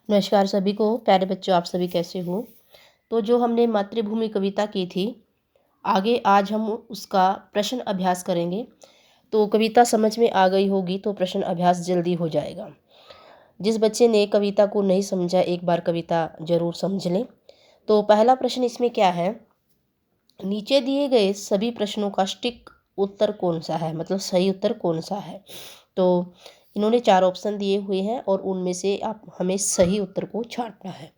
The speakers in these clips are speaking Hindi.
नमस्कार सभी को। प्यारे बच्चों, आप सभी कैसे हो। तो जो हमने मातृभूमि कविता की थी, आगे आज हम उसका प्रश्न अभ्यास करेंगे। तो कविता समझ में आ गई होगी तो प्रश्न अभ्यास जल्दी हो जाएगा। जिस बच्चे ने कविता को नहीं समझा, एक बार कविता जरूर समझ लें। तो पहला प्रश्न इसमें क्या है, नीचे दिए गए सभी प्रश्नों का सटीक उत्तर कौन सा है, मतलब सही उत्तर कौन सा है। तो इन्होंने 4 ऑप्शन दिए हुए हैं और उनमें से आप हमें सही उत्तर को छांटना है।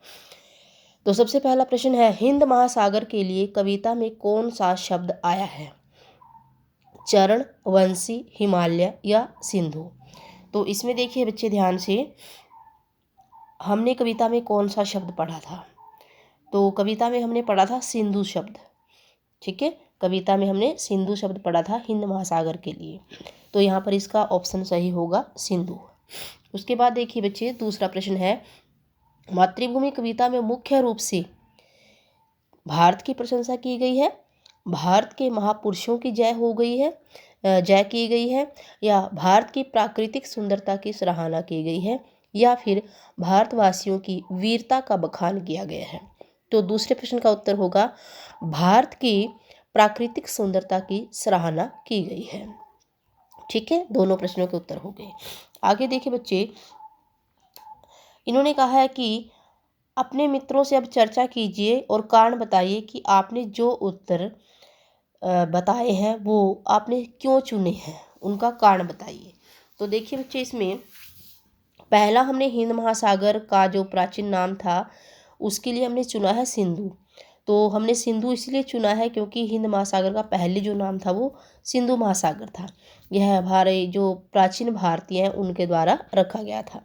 तो सबसे पहला प्रश्न है, हिंद महासागर के लिए कविता में कौन सा शब्द आया है, चरण, वंशी, हिमालय या सिंधु। तो इसमें देखिए बच्चे ध्यान से, हमने कविता में कौन सा शब्द पढ़ा था। तो कविता में हमने पढ़ा था सिंधु शब्द। ठीक है, कविता में हमने सिंधु शब्द पढ़ा था हिंद महासागर के लिए। तो यहाँ पर इसका ऑप्शन सही होगा सिंधु। उसके बाद देखिए बच्चे, दूसरा प्रश्न है, मातृभूमि कविता में मुख्य रूप से भारत की प्रशंसा की गई है, भारत के महापुरुषों की जय की गई है, या भारत की प्राकृतिक सुंदरता की सराहना की गई है, या फिर भारतवासियों की वीरता का बखान किया गया है। तो दूसरे प्रश्न का उत्तर होगा भारत की प्राकृतिक सुंदरता की सराहना की गई है। ठीक है, दोनों प्रश्नों के उत्तर हो गए। आगे देखिए बच्चे, इन्होंने कहा है कि अपने मित्रों से अब चर्चा कीजिए और कारण बताइए कि आपने जो उत्तर बताए हैं वो आपने क्यों चुने हैं, उनका कारण बताइए। तो देखिए बच्चे, इसमें पहला हमने हिंद महासागर का जो प्राचीन नाम था उसके लिए हमने चुना है सिंधु। तो हमने सिंधु इसलिए चुना है क्योंकि हिंद महासागर का पहले जो नाम था वो सिंधु महासागर था। यह हमारे जो प्राचीन भारतीय हैं उनके द्वारा रखा गया था।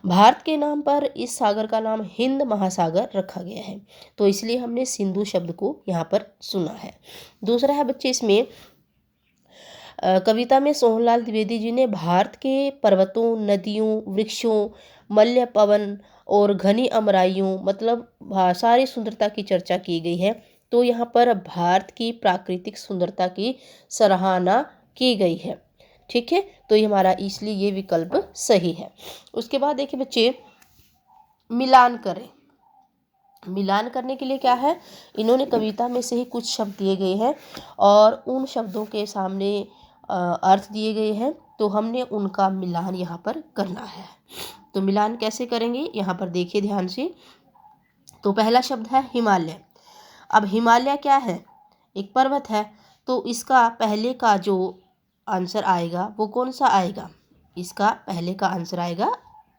भारत के नाम पर इस सागर का नाम हिंद महासागर रखा गया है, तो इसलिए हमने सिंधु शब्द को यहाँ पर सुना है। दूसरा है बच्चे, इसमें कविता में सोहनलाल द्विवेदी जी ने भारत के पर्वतों, नदियों, वृक्षों, मल्य पवन और घनी अमराइयों, मतलब सारी सुंदरता की चर्चा की गई है। तो यहाँ पर भारत की प्राकृतिक सुंदरता की सराहना की गई है। ठीक है, तो ये हमारा इसलिए ये विकल्प सही है। उसके बाद देखिए बच्चे, मिलान करें। मिलान करने के लिए क्या है, इन्होंने कविता में से ही कुछ शब्द दिए गए हैं और उन शब्दों के सामने अर्थ दिए गए हैं, तो हमने उनका मिलान यहाँ पर करना है। तो मिलान कैसे करेंगे, यहाँ पर देखिए ध्यान से। तो पहला शब्द है हिमालय। अब हिमालय क्या है, एक पर्वत है। तो इसका पहले का जो आंसर आएगा वो कौन सा आएगा, इसका पहले का आंसर आएगा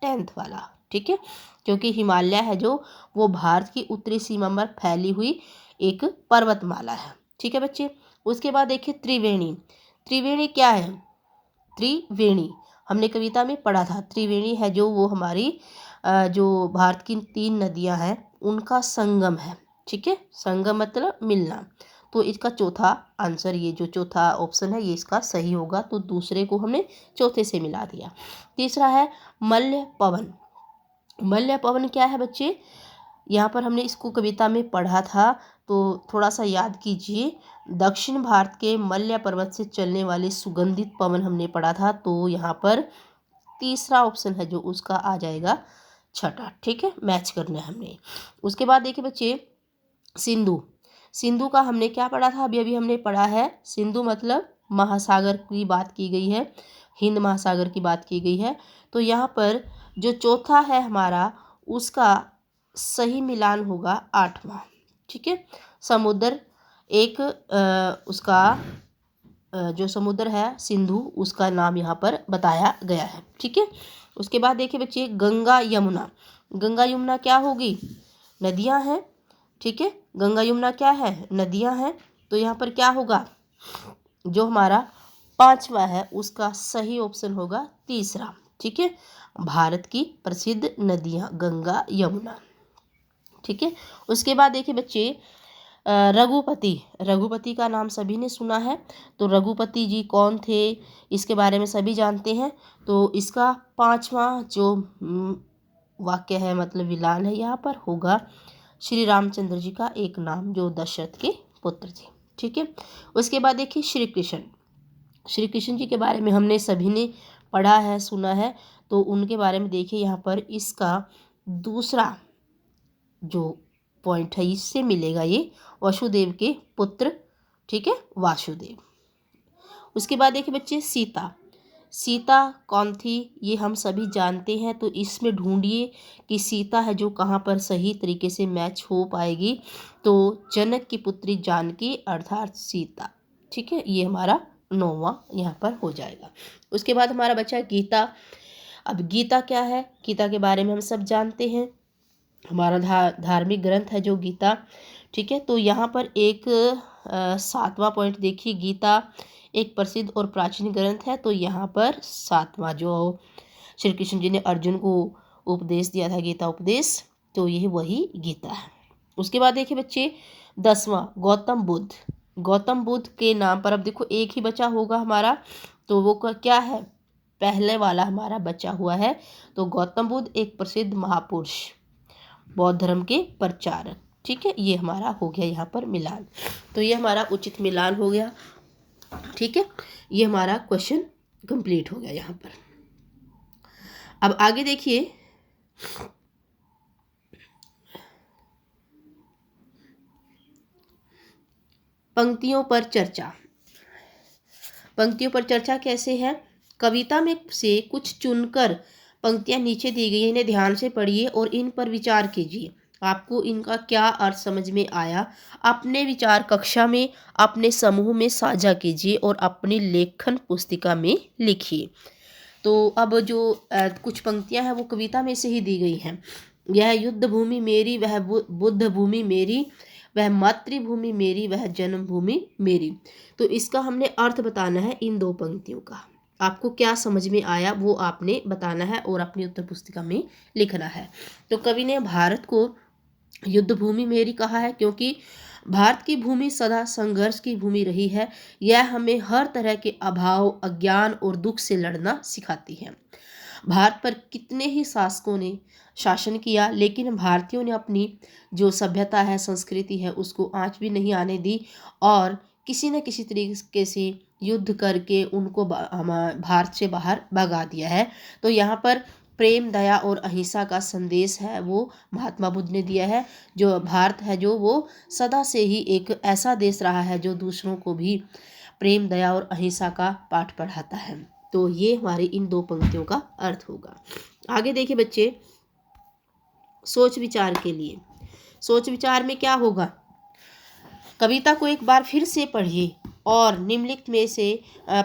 10th वाला। ठीक है, क्योंकि हिमालय है जो वो भारत की उत्तरी सीमा पर फैली हुई एक पर्वतमाला है। ठीक है बच्चे। उसके बाद देखिए त्रिवेणी। त्रिवेणी क्या है, त्रिवेणी हमने कविता में पढ़ा था। त्रिवेणी है जो वो हमारी जो भारत की 3 नदियां हैं उनका संगम है। ठीक है, संगम मतलब मिलना। तो इसका चौथा आंसर, ये जो चौथा ऑप्शन है ये इसका सही होगा। तो दूसरे को हमने चौथे से मिला दिया। तीसरा है मल्य पवन। मल्य पवन क्या है बच्चे, यहाँ पर हमने इसको कविता में पढ़ा था, तो थोड़ा सा याद कीजिए। दक्षिण भारत के मल्य पर्वत से चलने वाले सुगंधित पवन हमने पढ़ा था। तो यहाँ पर तीसरा ऑप्शन है जो उसका आ जाएगा छठा। ठीक है, मैच करना है हमने। उसके बाद देखिए बच्चे, सिंधु। सिंधु का हमने क्या पढ़ा था, अभी अभी हमने पढ़ा है। सिंधु मतलब महासागर की बात की गई है, हिंद महासागर की बात की गई है। तो यहाँ पर जो चौथा है हमारा, उसका सही मिलान होगा 8वां। ठीक है, समुद्र एक उसका जो समुद्र है सिंधु, उसका नाम यहाँ पर बताया गया है। ठीक है। उसके बाद देखिए बच्चे, गंगा यमुना। गंगा यमुना क्या होगी, नदियाँ हैं। ठीक है, गंगा यमुना क्या है, नदियाँ हैं। तो यहाँ पर क्या होगा, जो हमारा 5वां है उसका सही ऑप्शन होगा तीसरा। ठीक है, भारत की प्रसिद्ध नदियाँ गंगा यमुना। ठीक है। उसके बाद देखिए बच्चे, रघुपति। रघुपति का नाम सभी ने सुना है। तो रघुपति जी कौन थे, इसके बारे में सभी जानते हैं। तो इसका 5वां जो वाक्य है, मतलब विलान है, यहाँ पर होगा श्री रामचंद्र जी का एक नाम जो दशरथ के पुत्र थे। ठीक है। उसके बाद देखिए श्री कृष्ण। श्री कृष्ण जी के बारे में हमने सभी ने पढ़ा है, सुना है। तो उनके बारे में देखिए, यहाँ पर इसका दूसरा जो पॉइंट है इससे मिलेगा ये वसुदेव के पुत्र, ठीक है, वासुदेव। उसके बाद देखिए बच्चे सीता। सीता कौन थी ये हम सभी जानते हैं, तो इसमें ढूंढिए कि सीता है जो कहाँ पर सही तरीके से मैच हो पाएगी। तो जनक की पुत्री जानकी अर्थात सीता, ठीक है, ये हमारा 9वां यहाँ पर हो जाएगा। उसके बाद हमारा बचा गीता। अब गीता क्या है, गीता के बारे में हम सब जानते हैं, हमारा धार्मिक ग्रंथ है जो गीता, ठीक है। तो यहाँ पर एक 7वां पॉइंट देखिए, गीता एक प्रसिद्ध और प्राचीन ग्रंथ है। तो यहाँ पर 7वां जो श्री कृष्ण जी ने अर्जुन को उपदेश दिया था, गीता उपदेश, तो यह वही गीता है। उसके बाद देखिए बच्चे 10वां गौतम बुद्ध। गौतम बुद्ध के नाम पर अब देखो एक ही बचा होगा हमारा, तो वो क्या है, पहले वाला हमारा बचा हुआ है। तो गौतम बुद्ध एक प्रसिद्ध महापुरुष, बौद्ध धर्म के प्रचारक, ठीक है, ये हमारा हो गया यहाँ पर मिलान। तो ये हमारा उचित मिलान हो गया, ठीक है, ये हमारा क्वेश्चन कंप्लीट हो गया यहाँ पर। अब आगे देखिए, पंक्तियों पर चर्चा। पंक्तियों पर चर्चा कैसे है, कविता में से कुछ चुनकर पंक्तियां नीचे दी गई हैं, इन्हें ध्यान से पढ़िए और इन पर विचार कीजिए। आपको इनका क्या अर्थ समझ में आया, अपने विचार कक्षा में अपने समूह में साझा कीजिए और अपनी लेखन पुस्तिका में लिखिए। तो अब जो कुछ पंक्तियां हैं वो कविता में से ही दी गई हैं। यह युद्ध भूमि मेरी, वह बुद्ध भूमि मेरी, वह मातृभूमि मेरी, वह जन्मभूमि मेरी। तो इसका हमने अर्थ बताना है इन 2 पंक्तियों का। आपको क्या समझ में आया वो आपने बताना है और अपनी उत्तर पुस्तिका में लिखना है। तो कवि ने भारत को युद्ध भूमि मेरी कहा है क्योंकि भारत की भूमि सदा संघर्ष की भूमि रही है। यह हमें हर तरह के अभाव, अज्ञान और दुख से लड़ना सिखाती है। भारत पर कितने ही शासकों ने शासन किया, लेकिन भारतीयों ने अपनी जो सभ्यता है, संस्कृति है, उसको आंच भी नहीं आने दी और किसी न किसी तरीके से युद्ध करके उनको भारत से बाहर भगा दिया है। तो यहाँ पर प्रेम, दया और अहिंसा का संदेश है वो महात्मा बुद्ध ने दिया है। जो भारत है जो वो सदा से ही एक ऐसा देश रहा है जो दूसरों को भी प्रेम, दया और अहिंसा का पाठ पढ़ाता है। तो ये हमारी इन 2 पंक्तियों का अर्थ होगा। आगे देखिए बच्चे, सोच विचार के लिए। सोच विचार में क्या होगा, कविता को एक बार फिर से पढ़िए और निम्नलिखित में से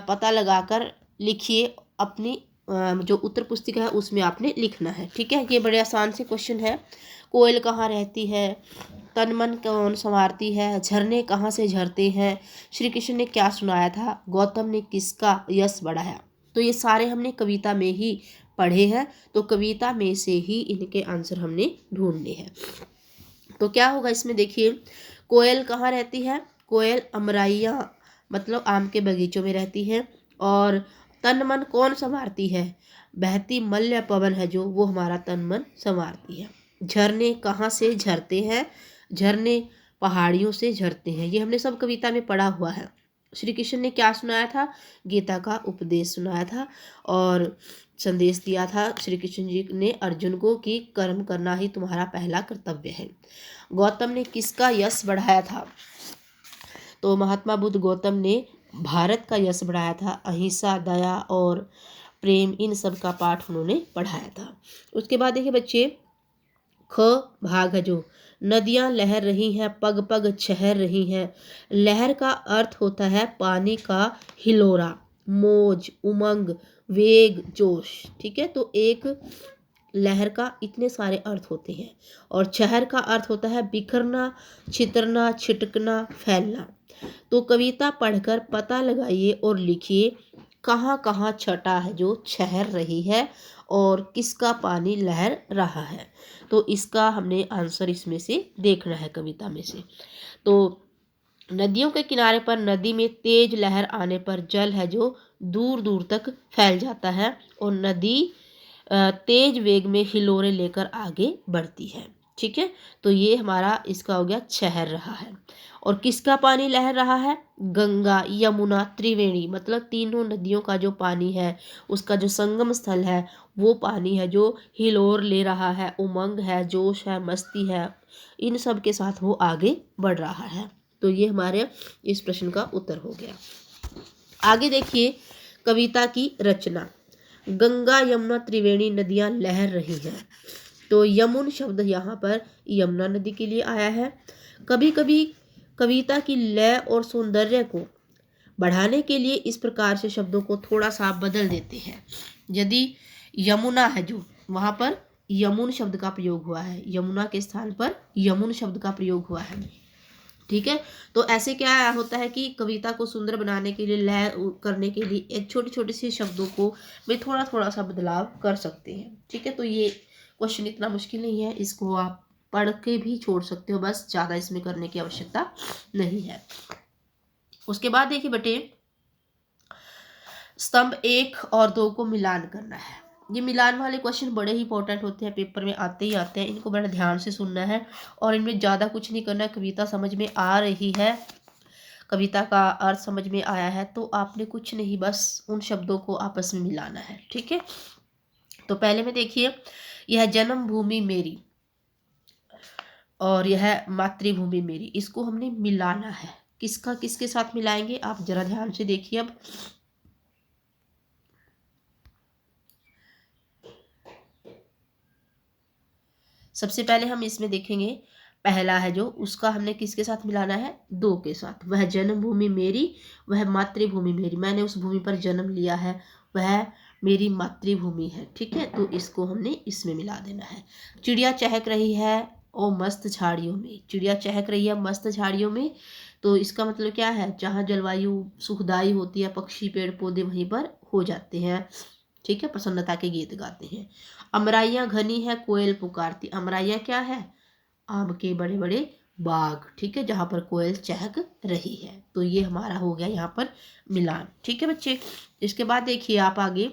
पता लगाकर लिखिए। अपनी जो उत्तर पुस्तिका है उसमें आपने लिखना है, ठीक है। ये बड़े आसान से क्वेश्चन है। कोयल कहाँ रहती है, तन मन कौन संवारती है, झरने कहाँ से झरते हैं, श्री कृष्ण ने क्या सुनाया था, गौतम ने किसका यश बढ़ाया। तो ये सारे हमने कविता में ही पढ़े हैं, तो कविता में से ही इनके आंसर हमने ढूंढने हैं। तो क्या होगा इसमें देखिए, कोयल कहाँ रहती है, कोयल अमराइयाँ मतलब आम के बगीचों में रहती है। और तन मन कौन संवारती है, बहती मल्य पवन है जो, वो हमारा तन मन संवारती है। झरने कहाँ से झरते हैं, झरने पहाड़ियों से झरते हैं। ये हमने सब कविता में पढ़ा हुआ है। श्री कृष्ण ने क्या सुनाया था, गीता का उपदेश सुनाया था और संदेश दिया था श्री कृष्ण जी ने अर्जुन को कि कर्म करना ही तुम्हारा पहला कर्तव्य है। गौतम ने किसका यश बढ़ाया था, तो महात्मा बुद्ध गौतम ने भारत का यश बढ़ाया था। अहिंसा, दया और प्रेम, इन सब का पाठ उन्होंने पढ़ाया था। उसके बाद देखिए बच्चे, ख भाग है जो, नदियाँ लहर रही हैं, पग पग छहर रही हैं। लहर का अर्थ होता है पानी का हिलोरा, मौज, उमंग, वेग, जोश, ठीक है। तो एक लहर का इतने सारे अर्थ होते हैं। और छहर का अर्थ होता है बिखरना, छितरना, छिटकना, फैलना। तो कविता पढ़कर पता लगाइए और लिखिए कहाँ कहाँ छटा है जो छहर रही है और किसका पानी लहर रहा है। तो इसका हमने आंसर इसमें से देखना है कविता में से। तो नदियों के किनारे पर नदी में तेज लहर आने पर जल है जो दूर दूर तक फैल जाता है और नदी तेज वेग में हिलोरे लेकर आगे बढ़ती है, ठीक है, तो ये हमारा इसका हो गया शहर रहा है। और किसका पानी लहर रहा है? गंगा, यमुना, त्रिवेणी, मतलब तीनों नदियों का जो पानी है, उसका जो संगम स्थल है, वो पानी है जो हिलोर ले रहा है, उमंग है, जोश है, मस्ती है, इन सब के साथ वो आगे बढ़ रहा है। तो ये हमारे इस प्रश्न का उत्तर हो गया। आगे देखिए कविता की रचना। गंगा यमुना त्रिवेणी नदियां लहर रही हैं, तो यमुन शब्द यहाँ पर यमुना नदी के लिए आया है। कभी कभी कविता की लय और सौंदर्य को बढ़ाने के लिए इस प्रकार से शब्दों को थोड़ा सा बदल देते हैं। यदि यमुना है जो, वहाँ पर यमुन शब्द का प्रयोग हुआ है, यमुना के स्थान पर यमुन शब्द का प्रयोग हुआ है। ठीक है, तो ऐसे क्या होता है कि कविता को सुंदर बनाने के लिए, लय करने के लिए एक छोटे छोटे से शब्दों को भी थोड़ा थोड़ा सा बदलाव कर सकते हैं। ठीक है, तो ये क्वेश्चन इतना मुश्किल नहीं है, इसको आप पढ़ के भी छोड़ सकते हो, बस ज़्यादा इसमें करने की आवश्यकता नहीं है। उसके बाद देखिए बेटे, स्तंभ 1 और 2 को मिलान करना है। ये मिलान वाले क्वेश्चन बड़े ही इंपॉर्टेंट होते हैं, पेपर में आते ही आते हैं, इनको बड़ा ध्यान से सुनना है और इनमें ज़्यादा कुछ नहीं करना है। कविता समझ में आ रही है, कविता का अर्थ समझ में आया है, तो आपने कुछ नहीं, बस उन शब्दों को आपस में मिलाना है। ठीक है, तो पहले में देखिए, यह जन्मभूमि मेरी और यह मातृभूमि मेरी, इसको हमने मिलाना है। किसका किसके साथ मिलाएंगे, आप जरा ध्यान से देखिए। अब सबसे पहले हम इसमें देखेंगे, पहला है जो, उसका हमने किसके साथ मिलाना है? 2 के साथ। वह जन्मभूमि मेरी, वह मातृभूमि मेरी, मैंने उस भूमि पर जन्म लिया है, वह मेरी मातृभूमि है। ठीक है, तो इसको हमने इसमें मिला देना है। चिड़िया चहक रही है ओ मस्त झाड़ियों में, चिड़िया चहक रही है मस्त झाड़ियों में, तो इसका मतलब क्या है? जहाँ जलवायु सुखदायी होती है, पक्षी पेड़ पौधे वहीं पर हो जाते हैं। ठीक है, प्रसन्नता के गीत गाते हैं। अमराइयाँ घनी है कोयल पुकारती, अमराइयाँ क्या है? आम के बड़े बड़े बाग। ठीक है, जहाँ पर कोयल चहक रही है। तो ये हमारा हो गया यहाँ पर मिलान। ठीक है बच्चे, इसके बाद देखिए आप आगे,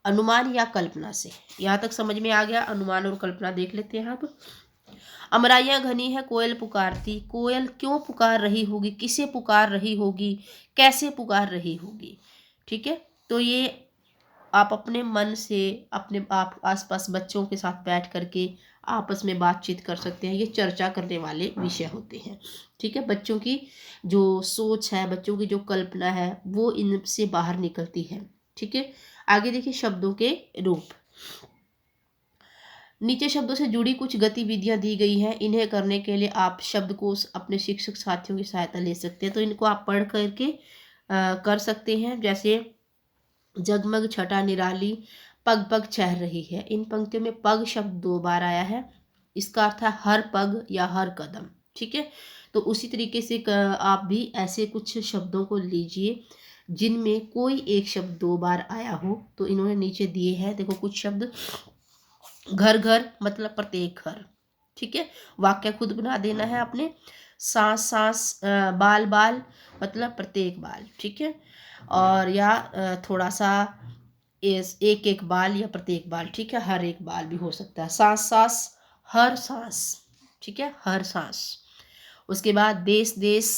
अनुमान या कल्पना से, यहाँ तक समझ में आ गया। अनुमान और कल्पना देख लेते हैं अब। अमराइयाँ घनी है कोयल पुकारती, कोयल क्यों पुकार रही होगी, किसे पुकार रही होगी, कैसे पुकार रही होगी? ठीक है, तो ये आप अपने मन से, अपने आप आसपास बच्चों के साथ बैठ करके आपस में बातचीत कर सकते हैं। ये चर्चा करने वाले विषय होते हैं। ठीक है, बच्चों की जो सोच है, बच्चों की जो कल्पना है, वो इनसे बाहर निकलती है। ठीक है, आगे देखिए शब्दों के रूप। नीचे शब्दों से जुड़ी कुछ गतिविधियां दी गई हैं, इन्हें करने के लिए आप शब्दकोश अपने शिक्षक साथियों की सहायता ले सकते हैं। तो इनको आप पढ़ करके कर सकते हैं। जैसे जगमग छटा निराली, पग पग चह रही है, इन पंक्तियों में पग शब्द 2 बार आया है, इसका अर्थ है हर पग या हर कदम। ठीक है, तो उसी तरीके से आप भी ऐसे कुछ शब्दों को लीजिए जिनमें कोई एक शब्द 2 बार आया हो। तो इन्होंने नीचे दिए हैं, देखो कुछ शब्द, घर घर मतलब प्रत्येक घर। ठीक है, वाक्य खुद बना देना है आपने। सांस सांस, बाल बाल मतलब प्रत्येक बाल। ठीक है, और या थोड़ा सा एक एक बाल या प्रत्येक बाल। ठीक है, हर एक बाल भी हो सकता है। सांस सांस, हर सांस। ठीक है, हर सांस। उसके बाद देश देश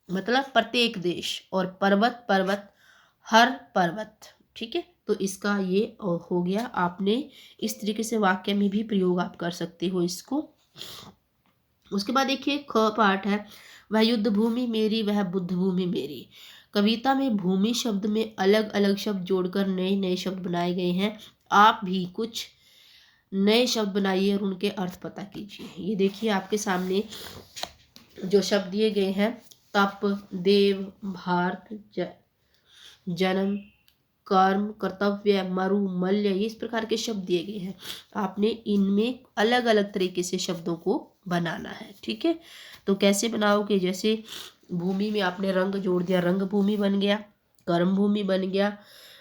मतलब प्रत्येक देश, और पर्वत पर्वत, हर पर्वत। ठीक है, तो इसका ये हो गया। आपने इस तरीके से वाक्य में भी प्रयोग आप कर सकते हो इसको। उसके बाद देखिए ख पाठ है, वह युद्ध भूमि मेरी, वह बुद्ध भूमि मेरी। कविता में भूमि शब्द में अलग अलग शब्द जोड़कर नए नए शब्द बनाए गए हैं। आप भी कुछ नए शब्द बनाइए और उनके अर्थ पता कीजिए। ये देखिए आपके सामने जो शब्द दिए गए हैं, तप, देव, भारत, जन्म, कर्म, कर्तव्य, मरु, मल्य, इस प्रकार के शब्द दिए गए हैं। आपने इनमें अलग अलग तरीके से शब्दों को बनाना है। ठीक है, तो कैसे बनाओगे? जैसे भूमि में आपने रंग जोड़ दिया, रंग भूमि बन गया, कर्म भूमि बन गया,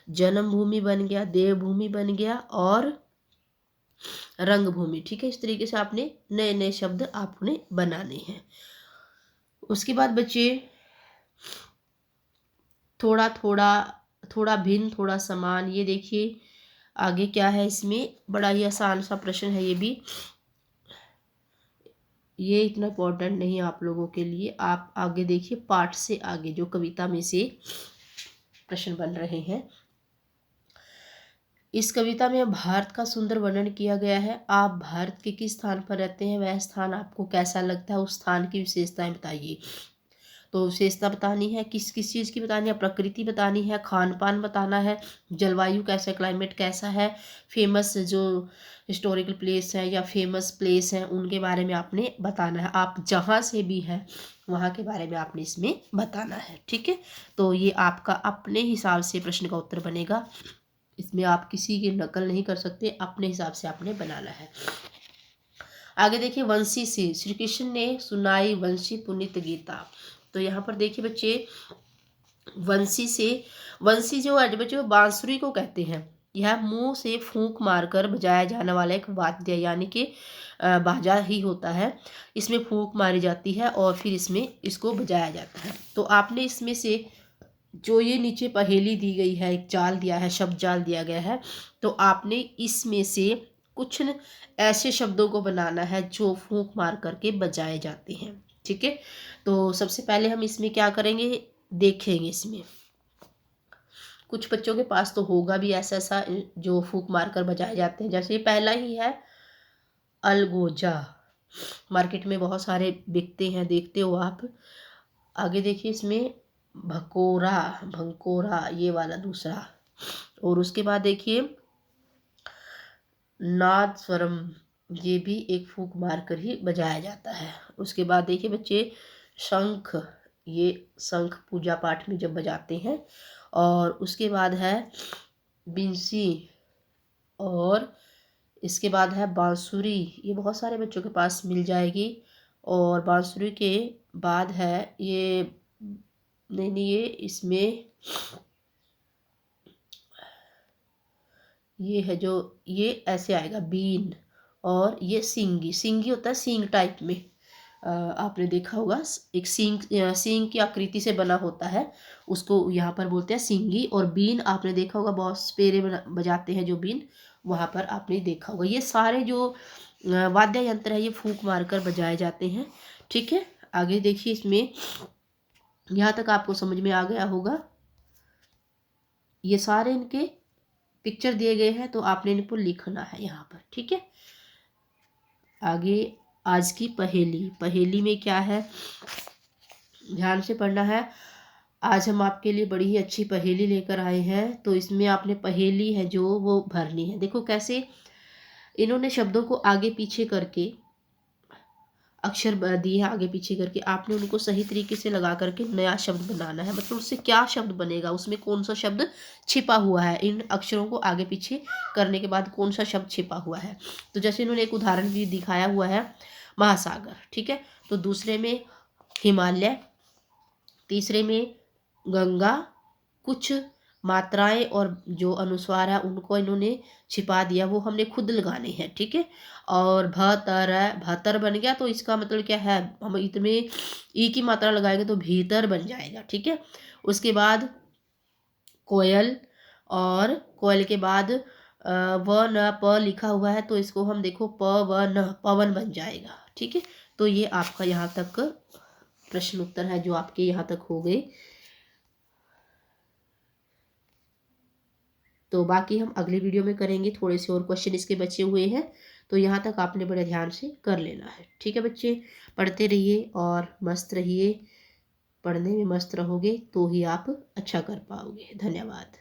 जन्मभूमि बन गया, देवभूमि बन गया और रंगभूमि। ठीक है, इस तरीके से आपने नए नए शब्द आपने बनाने हैं। उसके बाद बच्चे थोड़ा थोड़ा, थोड़ा भिन्न थोड़ा समान, ये देखिए आगे क्या है, इसमें बड़ा ही आसान सा प्रश्न है ये भी। ये इतना इम्पोर्टेंट नहीं है आप लोगों के लिए। आप आगे देखिए, पाठ से आगे जो कविता में से प्रश्न बन रहे हैं। इस कविता में भारत का सुंदर वर्णन किया गया है। आप भारत के किस स्थान पर रहते हैं, वह स्थान आपको कैसा लगता है, उस स्थान की विशेषताएं बताइए। तो विशेषता बतानी है, किस किस चीज़ की बतानी है, प्रकृति बतानी है, खान पान बताना है, जलवायु कैसा, क्लाइमेट कैसा है, फेमस जो हिस्टोरिकल प्लेस है या फेमस प्लेस है उनके बारे में आपने बताना है। आप जहाँ से भी हैं वहाँ के बारे में आपने इसमें बताना है। ठीक है, तो ये आपका अपने हिसाब से प्रश्न का उत्तर बनेगा। इसमें आप किसी की नकल नहीं कर सकते, अपने हिसाब से आपने बनाना है। आगे देखिए, वंशी से श्री कृष्ण ने सुनाई वंशी पुनीत गीता। तो यहाँ पर देखिए बच्चे, वंशी से, वंशी जो है बच्चे बांसुरी को कहते हैं। यह मुंह से फूंक मारकर बजाया जाने वाला एक वाद्य यानी कि बाजा ही होता है। इसमें फूंक मारी जाती है और फिर इसमें इसको बजाया जाता है। तो आपने इसमें से जो ये नीचे पहेली दी गई है, एक जाल दिया है, शब्द जाल दिया गया है, तो आपने इसमें से कुछ ऐसे शब्दों को बनाना है जो फूंक मार करके बजाए जाते हैं। ठीक है, तो सबसे पहले हम इसमें क्या करेंगे, देखेंगे। इसमें कुछ बच्चों के पास तो होगा भी ऐसा ऐसा जो फूंक मार कर बजाए जाते हैं। जैसे ये पहला ही है, अलगोजा, मार्केट में बहुत सारे बिकते हैं, देखते हो आप। आगे देखिए, इसमें भकोरा, भंकोरा, ये वाला दूसरा। और उसके बाद देखिए नाद स्वरम, ये भी एक फूंक मार कर ही बजाया जाता है। उसके बाद देखिए बच्चे, शंख, ये शंख पूजा पाठ में जब बजाते हैं। और उसके बाद है बिंसी, और इसके बाद है बांसुरी, ये बहुत सारे बच्चों के पास मिल जाएगी। और बांसुरी के बाद है ये, नहीं नहीं, ये इसमें ये है जो, ये ऐसे आएगा बीन। और ये सींगी, सींगी होता है सींग टाइप में, आपने देखा होगा, एक सींग, सींग की आकृति से बना होता है, उसको यहाँ पर बोलते हैं सींगी। और बीन आपने देखा होगा, बहुत पेरे बजाते हैं जो बीन, वहाँ पर आपने देखा होगा। ये सारे जो वाद्य यंत्र है ये फूंक मारकर बजाए जाते हैं। ठीक है, आगे देखिए, इसमें यहाँ तक आपको समझ में आ गया होगा। ये सारे इनके पिक्चर दिए गए हैं, तो आपने इनको लिखना है यहाँ पर। ठीक है, आगे आज की पहेली, पहेली में क्या है, ध्यान से पढ़ना है। आज हम आपके लिए बड़ी ही अच्छी पहेली लेकर आए हैं। तो इसमें आपने पहेली है जो वो भरनी है। देखो कैसे इन्होंने शब्दों को आगे पीछे करके, अक्षर दिए हैं आगे पीछे करके, आपने उनको सही तरीके से लगा करके नया शब्द बनाना है। मतलब उससे क्या शब्द बनेगा, उसमें कौन सा शब्द छिपा हुआ है, इन अक्षरों को आगे पीछे करने के बाद कौन सा शब्द छिपा हुआ है। तो जैसे इन्होंने एक उदाहरण भी दिखाया हुआ है, महासागर। ठीक है, तो दूसरे में हिमालय, तीसरे में गंगा, कुछ मात्राएं और जो अनुस्वार है उनको इन्होंने छिपा दिया, वो हमने खुद लगाने हैं। ठीक है, और भतर है, भतर बन गया, तो इसका मतलब क्या है, हम इसमें ई की मात्रा लगाएंगे तो भीतर बन जाएगा। ठीक है, उसके बाद कोयल, और कोयल के बाद व न प लिखा हुआ है, तो इसको हम देखो प व न, पवन बन जाएगा। ठीक है, तो ये आपका यहाँ तक प्रश्न उत्तर है जो आपके यहाँ तक हो गए। तो बाकी हम अगले वीडियो में करेंगे, थोड़े से और क्वेश्चन इसके बचे हुए हैं, तो यहाँ तक आपने बड़े ध्यान से कर लेना है। ठीक है बच्चे, पढ़ते रहिए और मस्त रहिए। पढ़ने में मस्त रहोगे तो ही आप अच्छा कर पाओगे। धन्यवाद।